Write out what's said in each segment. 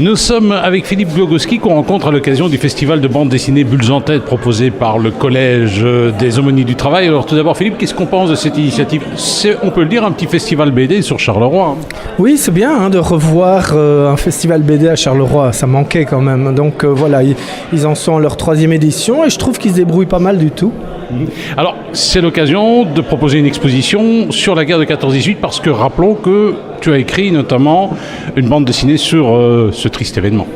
Nous sommes avec Philippe Glogoski qu'on rencontre à l'occasion du festival de bande dessinée Bulles en tête proposé par le Collège des Aumôniers du Travail. Alors tout d'abord Philippe, qu'est-ce qu'on pense de cette initiative ? C'est, on peut le dire, un petit festival BD sur Charleroi. Oui, c'est bien de revoir un festival BD à Charleroi, ça manquait quand même. Donc voilà, ils en sont à leur 3e édition et je trouve qu'ils se débrouillent pas mal du tout. Alors, c'est l'occasion de proposer une exposition sur la guerre de 14-18 parce que rappelons que tu as écrit notamment une bande dessinée sur ce triste événement.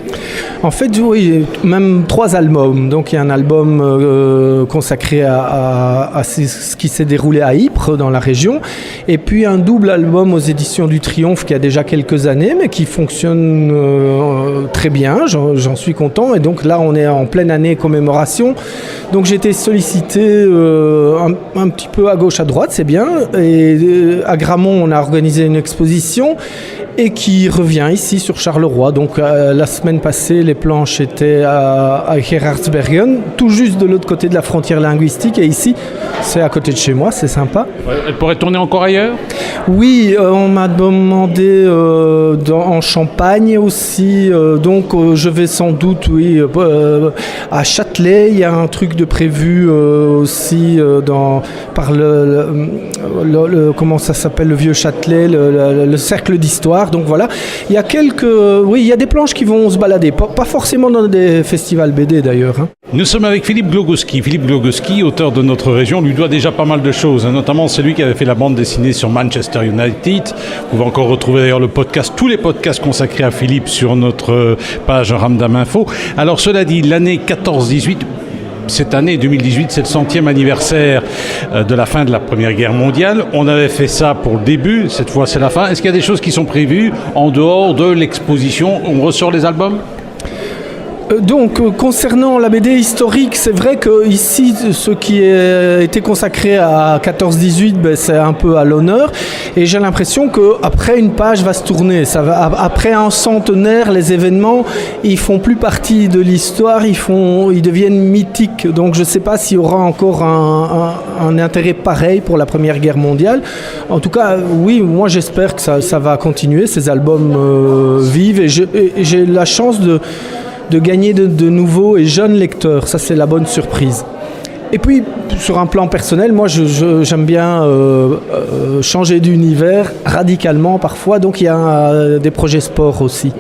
En fait, oui, même 3 albums. Donc il y a un album consacré à ce qui s'est déroulé à Ypres, dans la région, et puis un double album aux éditions du Triomphe qui a déjà quelques années, mais qui fonctionne très bien, j'en suis content. Et donc là, on est en pleine année commémoration. Donc j'ai été sollicité un petit peu à gauche, à droite, c'est bien. Et à Gramont, on a organisé une exposition et qui revient ici sur Charleroi. Donc la semaine passée, les planches étaient à Gerardsbergen, tout juste de l'autre côté de la frontière linguistique. Et ici, c'est à côté de chez moi, c'est sympa. Ouais, elle pourrait tourner encore ailleurs ? Oui, on m'a demandé en Champagne aussi. Donc je vais sans doute, oui, à Châtelet. Il y a un truc de prévu aussi par le comment ça s'appelle, le vieux Châtelet, le cercle d'histoire. Donc voilà, il y a des planches qui vont se balader, pas forcément dans des festivals BD d'ailleurs. Hein. Nous sommes avec Philippe Glogoski. Philippe Glogoski, auteur de Notre Région, lui doit déjà pas mal de choses, hein, notamment celui qui avait fait la bande dessinée sur Manchester United. Vous pouvez encore retrouver d'ailleurs tous les podcasts consacrés à Philippe sur notre page Ramdam Info. Alors cela dit, l'année 14-18, cette année 2018, c'est le 100e anniversaire de la fin de la Première Guerre mondiale. On avait fait ça pour le début, cette fois c'est la fin. Est-ce qu'il y a des choses qui sont prévues en dehors de l'exposition ? On ressort les albums ? Donc, concernant la BD historique, c'est vrai que ici, ce qui a été consacré à 14-18, c'est un peu à l'honneur. Et j'ai l'impression qu'après, une page va se tourner. Après un centenaire, les événements, ils font plus partie de l'histoire, ils deviennent mythiques. Donc, je ne sais pas s'il y aura encore un intérêt pareil pour la Première Guerre mondiale. En tout cas, oui, moi, j'espère que ça va continuer. Ces albums vivent et j'ai la chance de gagner de nouveaux et jeunes lecteurs. Ça, c'est la bonne surprise. Et puis, sur un plan personnel, moi, j'aime bien changer d'univers radicalement parfois. Donc, il y a des projets sport aussi.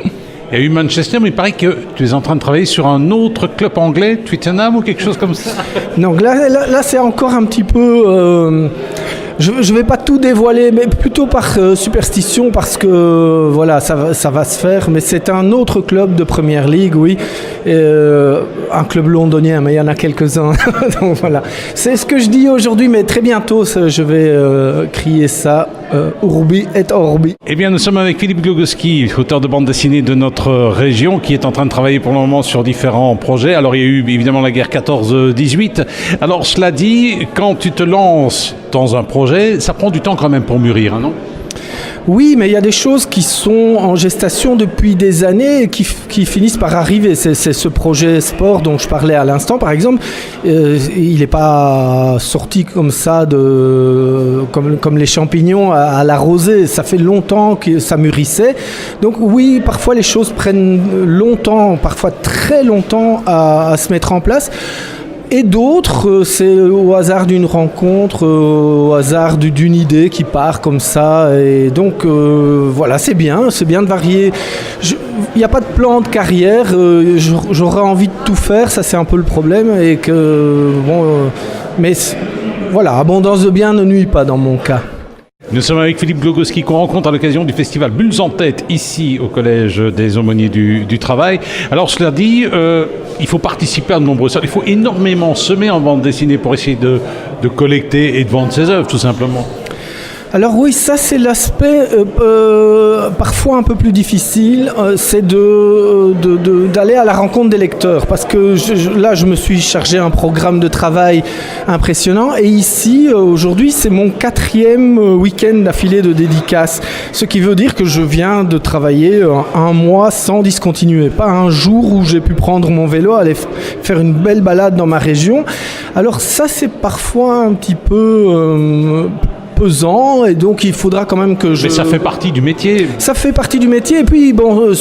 Il y a eu Manchester, mais il paraît que tu es en train de travailler sur un autre club anglais, Twickenham ou quelque chose comme ça. Donc là c'est encore un petit peu... Je ne vais pas tout dévoiler, mais plutôt par superstition, parce que voilà, ça va se faire. Mais c'est un autre club de Première Ligue, oui. Un club londonien, mais il y en a quelques-uns. Donc voilà. C'est ce que je dis aujourd'hui, mais très bientôt, je vais crier ça. Urbi et Orbi. Eh bien, nous sommes avec Philippe Glogoski, auteur de bande dessinée de Notre Région, qui est en train de travailler pour le moment sur différents projets. Alors, il y a eu évidemment la guerre 14-18. Alors, cela dit, quand tu te lances dans un projet, ça prend du temps quand même pour mûrir, hein, non ? Oui, mais il y a des choses qui sont en gestation depuis des années et qui finissent par arriver. C'est ce projet sport dont je parlais à l'instant, par exemple. Il n'est pas sorti comme ça, comme les champignons à la rosée. Ça fait longtemps que ça mûrissait. Donc oui, parfois les choses prennent longtemps, parfois très longtemps à se mettre en place. Et d'autres, c'est au hasard d'une rencontre, au hasard d'une idée qui part comme ça. Et donc, voilà, c'est bien de varier. Il n'y a pas de plan de carrière. J'aurais envie de tout faire, ça c'est un peu le problème. Et que, mais voilà, abondance de biens ne nuit pas dans mon cas. Nous sommes avec Philippe Glogoski qu'on rencontre à l'occasion du festival Bulles en tête ici au Collège des Aumôniers du Travail. Alors cela dit, il faut participer à de nombreuses salles. Il faut énormément semer en bande dessinée pour essayer de collecter et de vendre ses œuvres tout simplement. Alors oui, ça c'est l'aspect parfois un peu plus difficile, c'est d'aller à la rencontre des lecteurs, parce que là je me suis chargé un programme de travail impressionnant, et ici aujourd'hui c'est mon 4e week-end d'affilée de dédicaces, ce qui veut dire que je viens de travailler un mois sans discontinuer, pas un jour où j'ai pu prendre mon vélo, aller faire une belle balade dans ma région. Alors ça c'est parfois un petit peu pesant et donc il faudra quand même que je... Mais ça fait partie du métier. Ça fait partie du métier et puis bon,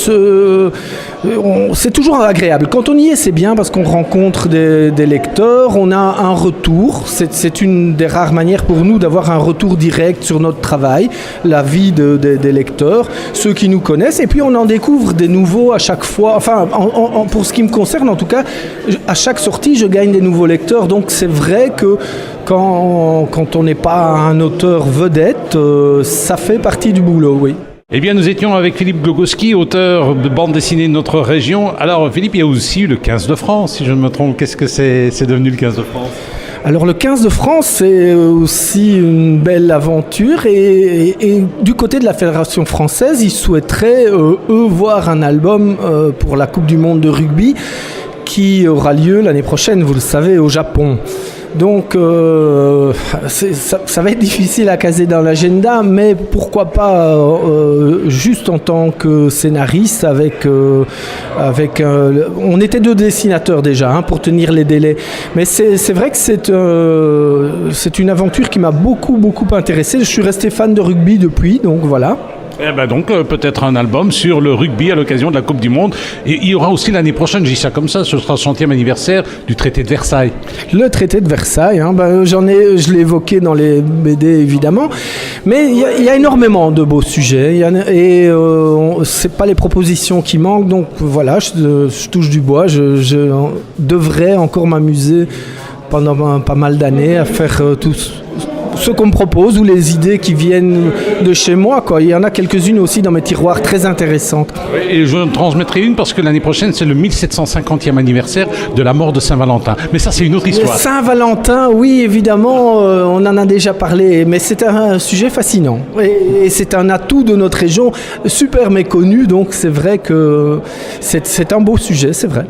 c'est toujours agréable. Quand on y est, c'est bien parce qu'on rencontre des lecteurs, on a un retour. C'est une des rares manières pour nous d'avoir un retour direct sur notre travail, la vie des lecteurs, ceux qui nous connaissent et puis on en découvre des nouveaux à chaque fois. Enfin, pour ce qui me concerne en tout cas, à chaque sortie, je gagne des nouveaux lecteurs. Donc c'est vrai que quand on n'est pas un auteur vedette, ça fait partie du boulot, oui. Eh bien, nous étions avec Philippe Glogoski, auteur de bande dessinée de notre région. Alors, Philippe, il y a aussi eu le 15 de France, si je ne me trompe. Qu'est-ce que c'est devenu le 15 de France ? Alors le 15 de France, c'est aussi une belle aventure et du côté de la Fédération française, ils souhaiteraient, eux, voir un album pour la Coupe du Monde de rugby qui aura lieu l'année prochaine, vous le savez, au Japon. Donc ça va être difficile à caser dans l'agenda, mais pourquoi pas juste en tant que scénariste on était 2 dessinateurs déjà pour tenir les délais. Mais c'est vrai que c'est une aventure qui m'a beaucoup intéressé. Je suis resté fan de rugby depuis, donc voilà. Eh ben donc peut-être un album sur le rugby à l'occasion de la Coupe du Monde. Et il y aura aussi l'année prochaine, je dis ça comme ça, ce sera le 100e anniversaire du traité de Versailles. Le traité de Versailles, je l'ai évoqué dans les BD évidemment, mais il y a énormément de beaux sujets c'est pas les propositions qui manquent, donc voilà, je touche du bois, je devrais encore m'amuser pendant pas mal d'années à faire tout ce qu'on me propose ou les idées qui viennent de chez moi, quoi. Il y en a quelques-unes aussi dans mes tiroirs très intéressantes. Et je transmettrai une parce que l'année prochaine, c'est le 1750e anniversaire de la mort de Saint-Valentin. Mais ça, c'est une autre histoire. Saint-Valentin, oui, évidemment, on en a déjà parlé, mais c'est un sujet fascinant. Et c'est un atout de notre région super méconnu, donc c'est vrai que c'est un beau sujet, c'est vrai.